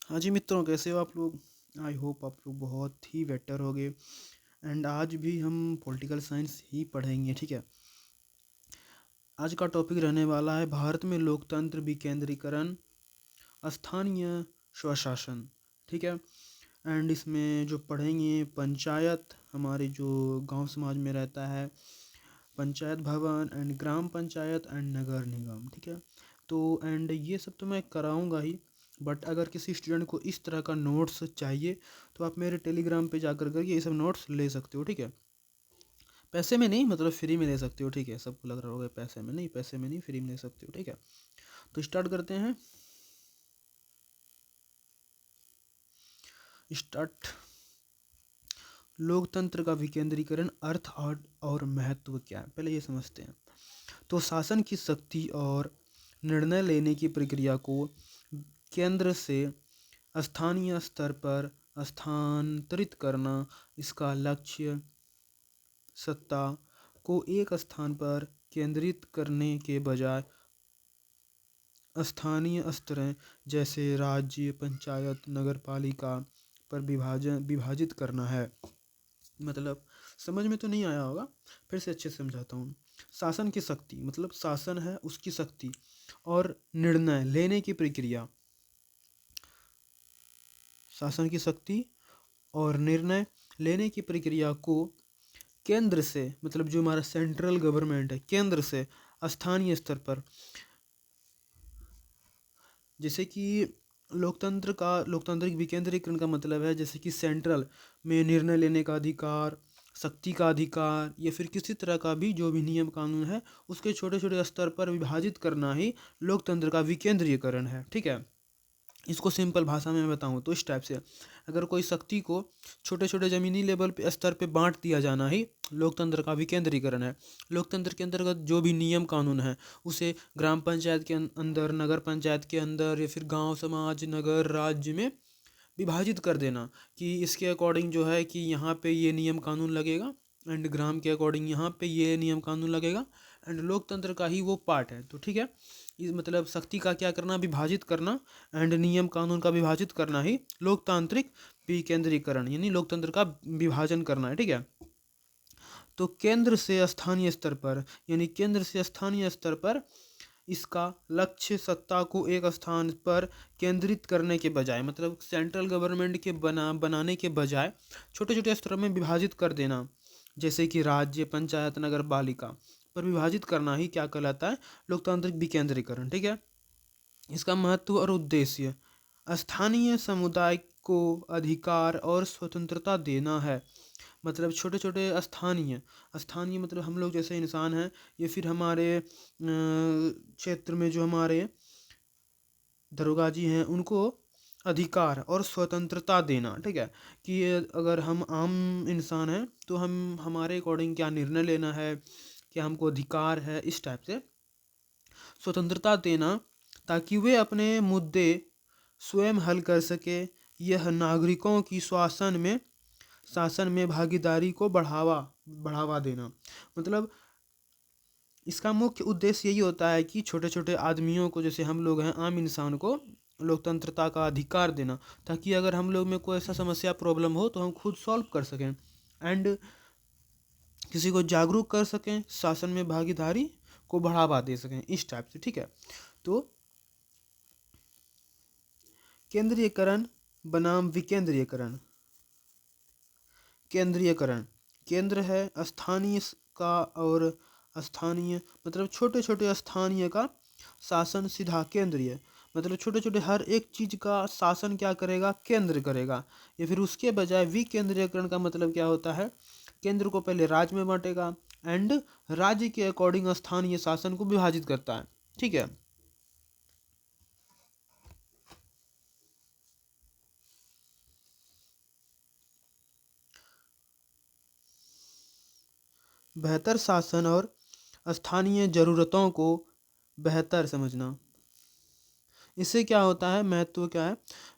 हाँ जी मित्रों, कैसे हो आप लोग। आई होप आप लोग बहुत ही बेटर होगे। एंड आज भी हम पॉलिटिकल साइंस ही पढ़ेंगे, ठीक है। आज का टॉपिक रहने वाला है भारत में लोकतंत्र विकेंद्रीकरण, स्थानीय स्वशासन, ठीक है। एंड इसमें जो पढ़ेंगे पंचायत, हमारे जो गांव समाज में रहता है, पंचायत भवन एंड ग्राम पंचायत एंड नगर निगम, ठीक है। तो एंड ये सब तो मैं कराऊंगा ही, बट अगर किसी स्टूडेंट को इस तरह का नोट्स चाहिए तो आप मेरे टेलीग्राम पे जाकर करके ये सब नोट्स ले सकते हो, ठीक है। पैसे में नहीं, मतलब फ्री में ले सकते हो, ठीक है। सबको लग रहा होगा पैसे में नहीं, पैसे में नहीं, फ्री में ले सकते हो, ठीक है। तो स्टार्ट करते हैं। स्टार्ट। लोकतंत्र का विकेंद्रीकरण अर्थ और महत्व क्या है, पहले ये समझते हैं। तो शासन की शक्ति और निर्णय लेने की प्रक्रिया को केंद्र से स्थानीय स्तर पर स्थानांतरित करना, इसका लक्ष्य सत्ता को एक स्थान पर केंद्रित करने के बजाय स्थानीय स्तरें जैसे राज्य, पंचायत, नगरपालिका पर विभाजित करना है। मतलब समझ में तो नहीं आया होगा, फिर से अच्छे से समझाता हूँ। शासन की शक्ति मतलब शासन है, उसकी शक्ति और निर्णय लेने की प्रक्रिया, शासन की शक्ति और निर्णय लेने की प्रक्रिया को केंद्र से, मतलब जो हमारा सेंट्रल गवर्नमेंट है, केंद्र से स्थानीय स्तर पर, जैसे कि लोकतांत्रिक विकेंद्रीकरण का मतलब है जैसे कि सेंट्रल में निर्णय लेने का अधिकार, शक्ति का अधिकार, या फिर किसी तरह का भी जो भी नियम कानून है उसके छोटे छोटे स्तर पर विभाजित करना ही लोकतंत्र का विकेंद्रीकरण है, ठीक है। इसको सिंपल भाषा में मैं बताऊँ तो इस टाइप से, अगर कोई शक्ति को छोटे छोटे ज़मीनी लेवल पे, स्तर पे बांट दिया जाना ही लोकतंत्र का विकेंद्रीकरण है। लोकतंत्र के अंतर्गत जो भी नियम कानून है उसे ग्राम पंचायत के अंदर, नगर पंचायत के अंदर, या फिर गांव, समाज, नगर, राज्य में विभाजित कर देना कि इसके अकॉर्डिंग जो है कि यहाँ पे ये नियम कानून लगेगा, एंड ग्राम के अकॉर्डिंग यहाँ पे ये नियम कानून लगेगा, एंड लोकतंत्र का ही वो पार्ट है, तो ठीक है। इस मतलब शक्ति का क्या करना, विभाजित करना, एंड नियम कानून का विभाजित करना ही लोकतांत्रिक विकेंद्रीकरण यानी लोकतंत्र का विभाजन करना है, ठीक है। तो केंद्र से स्थानीय स्तर पर, यानी केंद्र से स्थानीय स्तर पर इसका लक्ष्य सत्ता को एक स्थान पर केंद्रित करने के बजाय, मतलब सेंट्रल गवर्नमेंट के बनाने के बजाय छोटे छोटे स्तरों में विभाजित कर देना, जैसे कि राज्य, पंचायत, नगर पालिका पर विभाजित करना ही क्या कहलाता है, लोकतांत्रिक विकेंद्रीकरण, ठीक है। इसका महत्व और उद्देश्य, स्थानीय समुदाय को अधिकार और स्वतंत्रता देना है। मतलब छोटे छोटे स्थानीय, स्थानीय मतलब हम लोग जैसे इंसान हैं, या फिर हमारे क्षेत्र में जो हमारे दरोगा जी हैं उनको अधिकार और स्वतंत्रता देना, ठीक है। कि अगर हम आम इंसान हैं तो हम हमारे अकॉर्डिंग क्या निर्णय लेना है, क्या हमको अधिकार है, इस टाइप से स्वतंत्रता देना, ताकि वे अपने मुद्दे स्वयं हल कर सके। यह नागरिकों की शासन में भागीदारी को बढ़ावा देना। मतलब इसका मुख्य उद्देश्य यही होता है कि छोटे छोटे आदमियों को, जैसे हम लोग हैं, आम इंसान को लोकतंत्रता का अधिकार देना, ताकि अगर हम लोग में कोई ऐसा समस्या, प्रॉब्लम हो तो हम खुद सॉल्व कर सकें, एंड किसी को जागरूक कर सकें, शासन में भागीदारी को बढ़ावा दे सकें, इस टाइप से, ठीक है। तो केंद्रीयकरण बनाम विकेंद्रीयकरण। केंद्रीयकरण, केंद्र है स्थानीय का, और स्थानीय मतलब छोटे छोटे स्थानीय का शासन सीधा केंद्रीय, मतलब छोटे छोटे हर एक चीज का शासन क्या करेगा, केंद्र करेगा। या फिर उसके बजाय विकेंद्रीयकरण का मतलब क्या होता है, केंद्र को पहले राज्य में बांटेगा, एंड राज्य के अकॉर्डिंग स्थानीय शासन को विभाजित करता है, ठीक है। बेहतर शासन और स्थानीय ज़रूरतों को बेहतर समझना, इससे क्या होता है, महत्व क्या है।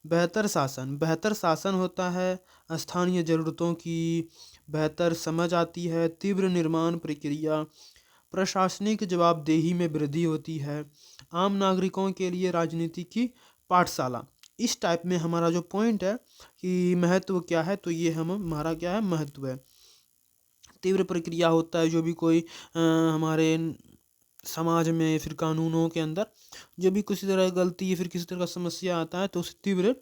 बेहतर शासन होता है, स्थानीय ज़रूरतों की बेहतर समझ आती है, तीव्र निर्माण प्रक्रिया, प्रशासनिक जवाबदेही में वृद्धि होती है, आम नागरिकों के लिए राजनीति की पाठशाला, इस टाइप में हमारा जो पॉइंट है कि महत्व क्या है, तो ये हमारा क्या है, महत्व है। तीव्र प्रक्रिया होता है जो भी कोई हमारे समाज में फिर कानूनों के अंदर जो भी किसी तरह गलती या फिर किसी तरह का समस्या आता है तो उसे तीव्र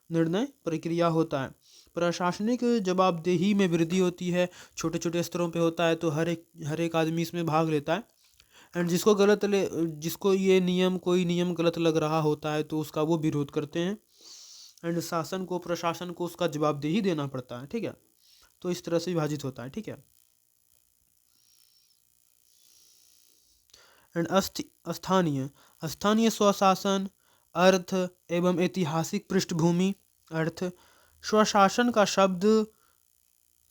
निर्णय प्रक्रिया होता है। प्रशासनिक जवाबदेही में वृद्धि होती है, छोटे छोटे स्तरों पे होता है, तो हर एक आदमी इसमें भाग लेता है। एंड जिसको ये नियम कोई नियम गलत लग रहा होता है तो उसका वो विरोध करते हैं। एंड प्रशासन को उसका जवाबदेही देना पड़ता है, ठीक है। तो इस तरह से विभाजित होता है, ठीक है। एंड स्थानीय स्थानीय स्वशासन अर्थ एवं ऐतिहासिक पृष्ठभूमि। अर्थ स्वशासन का शब्द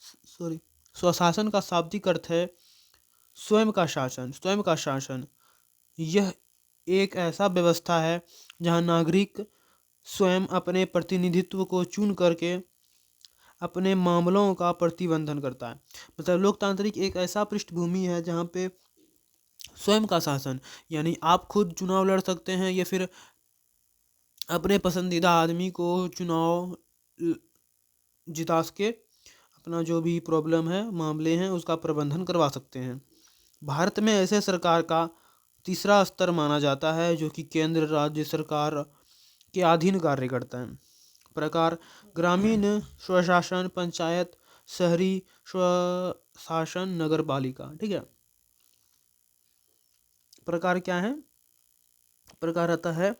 सॉरी स्वशासन का शाब्दिक अर्थ है स्वयं का शासन। स्वयं का शासन यह एक ऐसा व्यवस्था है जहाँ नागरिक स्वयं अपने प्रतिनिधित्व को चुन करके अपने मामलों का प्रतिबंधन करता है। मतलब लोकतांत्रिक एक ऐसा पृष्ठभूमि है जहाँ पे स्वयं का शासन, यानी आप खुद चुनाव लड़ सकते हैं या फिर अपने पसंदीदा आदमी को चुनाव जिता के अपना जो भी प्रॉब्लम है, मामले हैं, उसका प्रबंधन करवा सकते हैं। भारत में ऐसे सरकार का तीसरा स्तर माना जाता है जो कि केंद्र राज्य सरकार के अधीन कार्य करता है। प्रकार ग्रामीण स्वशासन, पंचायत, शहरी स्वशासन, नगर पालिका, ठीक है। प्रकार क्या है? प्रकार आता है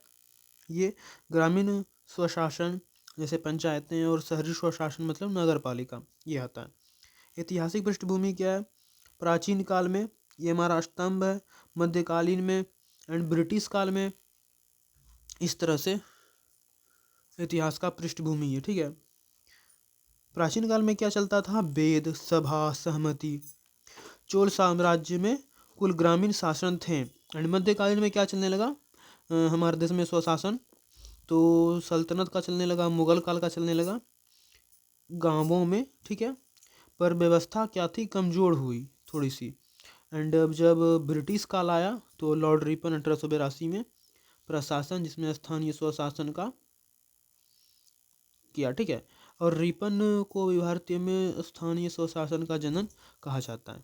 ये ग्रामीण स्वशासन जैसे पंचायतें और शहरी स्वशासन मतलब नगर पालिका, ये आता है। ऐतिहासिक पृष्ठभूमि क्या है? प्राचीन काल में ये हमारा स्तंभ है, मध्यकालीन में एंड ब्रिटिश काल में, इस तरह से इतिहास का पृष्ठभूमि है, ठीक है। प्राचीन काल में क्या चलता था? वेद, सभा, सहमति। चोल साम्राज्य में कुल ग्रामीण शासन थे। एंड मध्यकालीन में क्या चलने लगा? हमारे देश में स्वशासन, तो सल्तनत का चलने लगा, मुगल काल का चलने लगा गांवों में, ठीक है। पर व्यवस्था क्या थी? कमजोर हुई थोड़ी सी। एंड अब जब ब्रिटिश काल आया तो लॉर्ड रिपन 1882 में प्रशासन जिसमें स्थानीय स्वशासन का किया, ठीक है। और रिपन को भारतीय में स्थानीय स्वशासन का जनक कहा जाता है।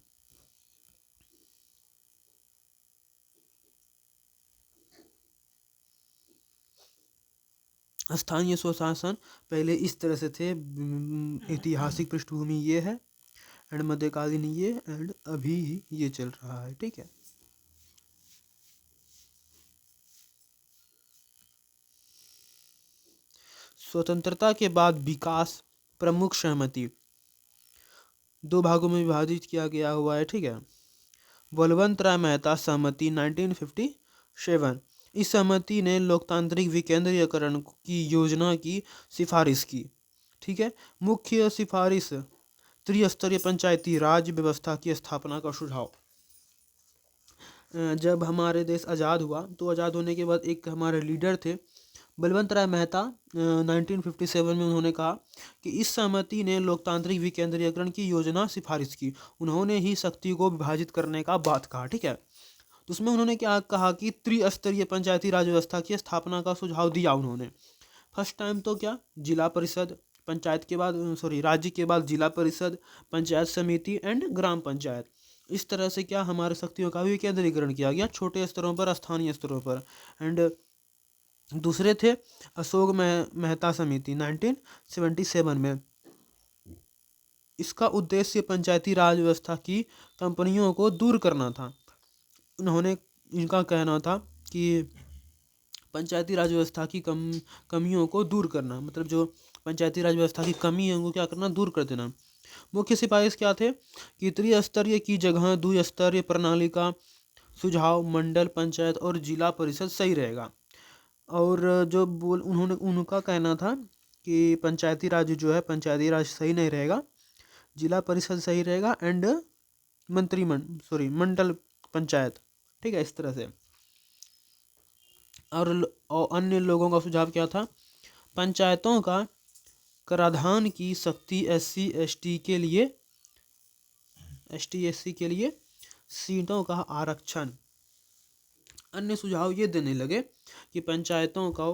स्थानीय स्वशासन पहले इस तरह से थे। ऐतिहासिक पृष्ठभूमि ये है एंड मध्यकालीन ये एंड अभी ये चल रहा है, ठीक है। स्वतंत्रता के बाद विकास प्रमुख सहमति दो भागों में विभाजित किया गया हुआ है, ठीक है। बलवंत राय मेहता सहमति 1957। इस सहमति ने लोकतांत्रिक विकेंद्रीकरण की योजना की सिफारिश की, ठीक है। मुख्य सिफारिश त्रिस्तरीय पंचायती राज व्यवस्था की स्थापना का सुझाव। जब हमारे देश आज़ाद हुआ तो आज़ाद होने के बाद एक हमारे लीडर थे बलवंत राय मेहता, 1957 में उन्होंने कहा कि इस सहमति ने लोकतांत्रिक विकेंद्रीकरण की योजना सिफारिश की। उन्होंने ही शक्ति को विभाजित करने का बात कहा, ठीक है। तो उसमें उन्होंने क्या कहा कि त्रिस्तरीय पंचायती राज व्यवस्था की स्थापना का सुझाव दिया उन्होंने। फर्स्ट टाइम तो क्या, जिला परिषद, पंचायत के बाद राज्य के बाद जिला परिषद, पंचायत समिति एंड ग्राम पंचायत। इस तरह से क्या हमारे शक्तियों का भी विकेंद्रीकरण किया गया छोटे स्तरों पर, स्थानीय स्तरों पर। एंड दूसरे थे अशोक मेहता समिति 1977 में। इसका उद्देश्य पंचायती राज व्यवस्था की कंपनियों को दूर करना था। इनका कहना था कि पंचायती राज व्यवस्था की कमियों को दूर करना, मतलब जो पंचायती राज व्यवस्था की कमी है उनको क्या करना, दूर कर देना। मुख्य सिफारिश क्या थे कि त्रिस्तरीय की जगह द्विस्तरीय प्रणाली का सुझाव मंडल, पंचायत और जिला परिषद सही रहेगा। और जो उनका कहना था कि पंचायती राज जो है, पंचायती राज सही नहीं रहेगा, जिला परिषद सही रहेगा एंड मंडल पंचायत, ठीक है, इस तरह से। और अन्य लोगों का सुझाव क्या था? पंचायतों का कराधान की शक्ति SC/ST के लिए ST/SC के लिए सीटों का आरक्षण। अन्य सुझाव ये देने लगे कि पंचायतों का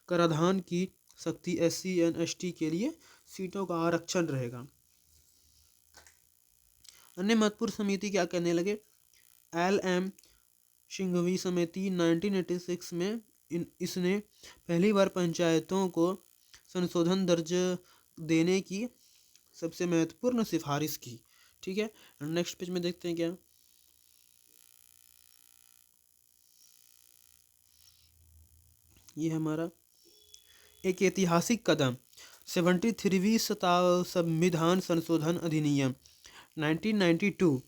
कराधान की शक्ति SC/ST के लिए सीटों का आरक्षण रहेगा। अन्य महत्वपूर्ण समिति क्या कहने लगे? LM सिंघवी समिति 1986 में इसने पहली बार पंचायतों को संशोधन दर्ज देने की सबसे महत्वपूर्ण सिफारिश की। ठीक है, नेक्स्ट पेज में देखते हैं क्या। ये हमारा एक ऐतिहासिक कदम 73वीं संविधान संशोधन अधिनियम 1992।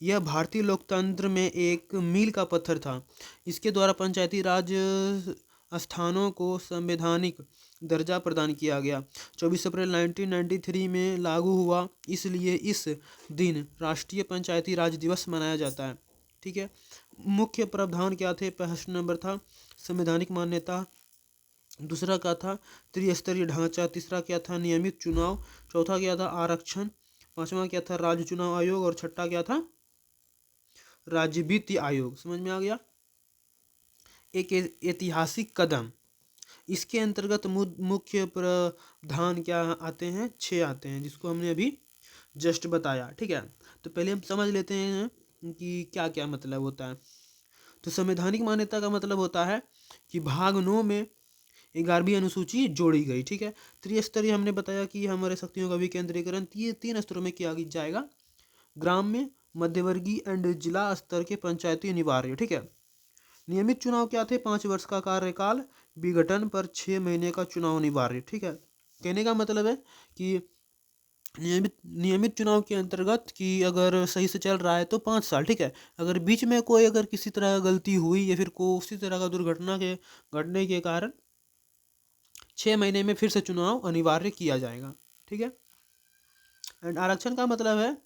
यह भारतीय लोकतंत्र में एक मील का पत्थर था। इसके द्वारा पंचायती राज स्थानों को संवैधानिक दर्जा प्रदान किया गया। 24 अप्रैल 1993 में लागू हुआ, इसलिए इस दिन राष्ट्रीय पंचायती राज दिवस मनाया जाता है। ठीक है, मुख्य प्रावधान क्या थे? फर्स्ट नंबर था संवैधानिक मान्यता, दूसरा क्या था त्रिस्तरीय ढांचा, तीसरा क्या था नियमित चुनाव, चौथा क्या था आरक्षण, पांचवा क्या था राज्य चुनाव आयोग और छठा क्या था राज्य वित्त आयोग। समझ में आ गया? एक ऐतिहासिक कदम, इसके अंतर्गत मुख्य प्रावधान क्या आते हैं? 6 आते हैं, जिसको हमने अभी जस्ट बताया। ठीक है, तो पहले हम समझ लेते हैं कि क्या क्या मतलब होता है। तो संवैधानिक मान्यता का मतलब होता है कि भाग 9 में 11वीं अनुसूची जोड़ी गई। ठीक है, त्रिस्तरीय हमने बताया कि हमारे शक्तियों का विकेंद्रीकरण 3 स्तरों में किया जाएगा। ग्राम में, मध्यवर्गीय एंड जिला स्तर के पंचायती अनिवार्य। ठीक है, नियमित चुनाव क्या थे? 5 वर्ष का कार्यकाल, विघटन पर 6 महीने का चुनाव अनिवार्य। ठीक है, कहने का मतलब है कि नियमित चुनाव के अंतर्गत कि अगर सही से चल रहा है तो 5 साल। ठीक है, अगर बीच में कोई अगर किसी तरह का गलती हुई या फिर कोई उसी तरह का दुर्घटना के घटने के कारण 6 महीने में फिर से चुनाव अनिवार्य किया जाएगा। ठीक है, एंड आरक्षण का मतलब है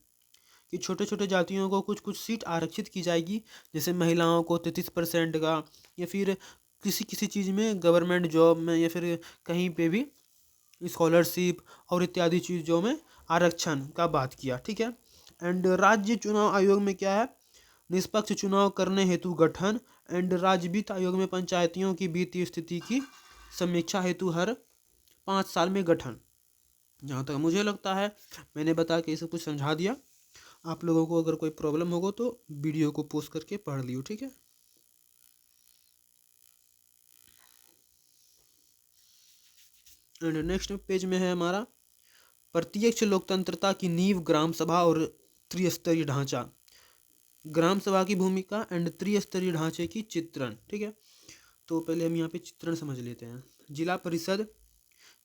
कि छोटे छोटे जातियों को कुछ कुछ सीट आरक्षित की जाएगी, जैसे महिलाओं को 33% का, या फिर किसी किसी चीज़ में गवर्नमेंट जॉब में, या फिर कहीं पे भी स्कॉलरशिप और इत्यादि चीज़ों में आरक्षण का बात किया। ठीक है, एंड राज्य चुनाव आयोग में क्या है? निष्पक्ष चुनाव करने हेतु गठन, एंड राज्य वित्त आयोग में पंचायतियों की वित्तीय स्थिति की समीक्षा हेतु हर 5 साल में गठन। जहाँ तक मुझे लगता है मैंने बता के ये सब कुछ समझा दिया। आप लोगों को अगर कोई प्रॉब्लम होगा तो वीडियो को पोस्ट करके पढ़ लियो। ठीक है, एंड नेक्स्ट पेज में है हमारा प्रत्यक्ष लोकतंत्रता की नींव, ग्राम सभा और त्रिस्तरीय ढांचा। ग्राम सभा की भूमिका एंड त्रिस्तरीय ढांचे की चित्रण। ठीक है, तो पहले हम यहाँ पे चित्रण समझ लेते हैं। जिला परिषद,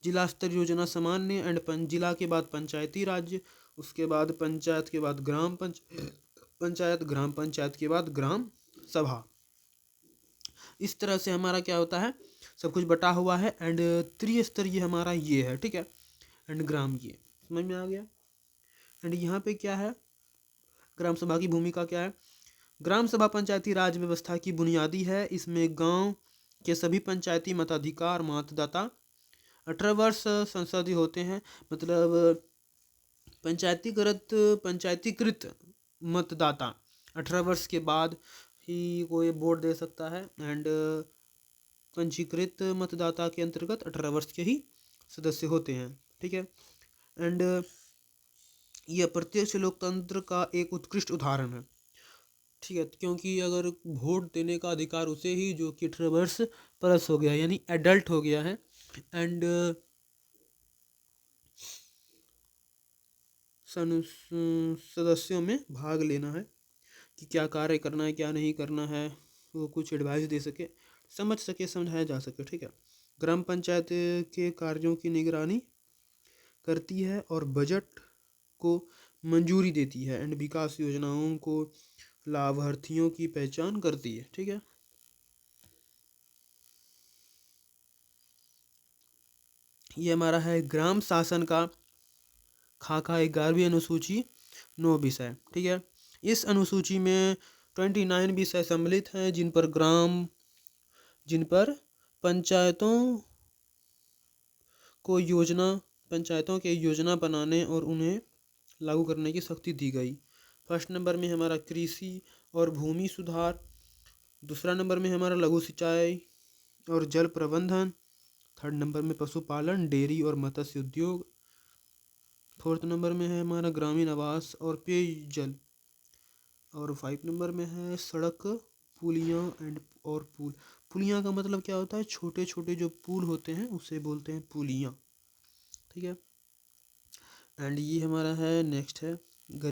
जिला स्तरीय योजना सामान्य एंड जिला के बाद पंचायती राज्य, उसके बाद पंचायत के बाद ग्राम पंचायत, ग्राम पंचायत के बाद ग्राम सभा। इस तरह से हमारा क्या होता है, सब कुछ बटा हुआ है। एंड त्रिस्तरीय हमारा ये है। ठीक है, एंड ग्राम ये समझ में आ गया। एंड यहाँ पे क्या है, ग्राम सभा की भूमिका क्या है? ग्राम सभा पंचायती राज व्यवस्था की बुनियादी है। इसमें गांव के सभी पंचायती मताधिकार मतदाता 18 वर्ष संसदीय होते हैं, मतलब पंचायतीकृत मतदाता 18 वर्ष के बाद ही कोई वोट दे सकता है। एंड पंजीकृत मतदाता के अंतर्गत 18 वर्ष के ही सदस्य होते हैं। ठीक है, एंड यह प्रत्यक्ष लोकतंत्र का एक उत्कृष्ट उदाहरण है। ठीक है, क्योंकि अगर वोट देने का अधिकार उसे ही जो कि 18 वर्ष प्लस हो गया, यानी एडल्ट हो गया है, एंड सदस्यों में भाग लेना है कि क्या कार्य करना है क्या नहीं करना है, वो कुछ एडवाइस दे सके, समझ सके, समझाया जा सके। ठीक है, ग्राम पंचायत के कार्यों की निगरानी करती है और बजट को मंजूरी देती है, एंड विकास योजनाओं को लाभार्थियों की पहचान करती है। ठीक है, ये हमारा है ग्राम शासन का खाका 11वीं अनुसूची 9 विषय। ठीक है, इस अनुसूची में 29 विषय सम्मिलित हैं, जिन पर पंचायतों के योजना बनाने और उन्हें लागू करने की शक्ति दी गई। फर्स्ट नंबर में हमारा कृषि और भूमि सुधार, दूसरा नंबर में हमारा लघु सिंचाई और जल प्रबंधन, थर्ड नंबर में पशुपालन, डेयरी और मत्स्य उद्योग। फोर्थ नंबर में है हमारा ग्रामीण आवास और पेयजल। और 5 नंबर में है सड़क, पुलियाँ एंड और पुल। पुलियाँ का मतलब क्या होता है, छोटे छोटे जो पुल होते हैं उसे बोलते हैं पुलियाँ। ठीक है। एंड ये हमारा है नेक्स्ट है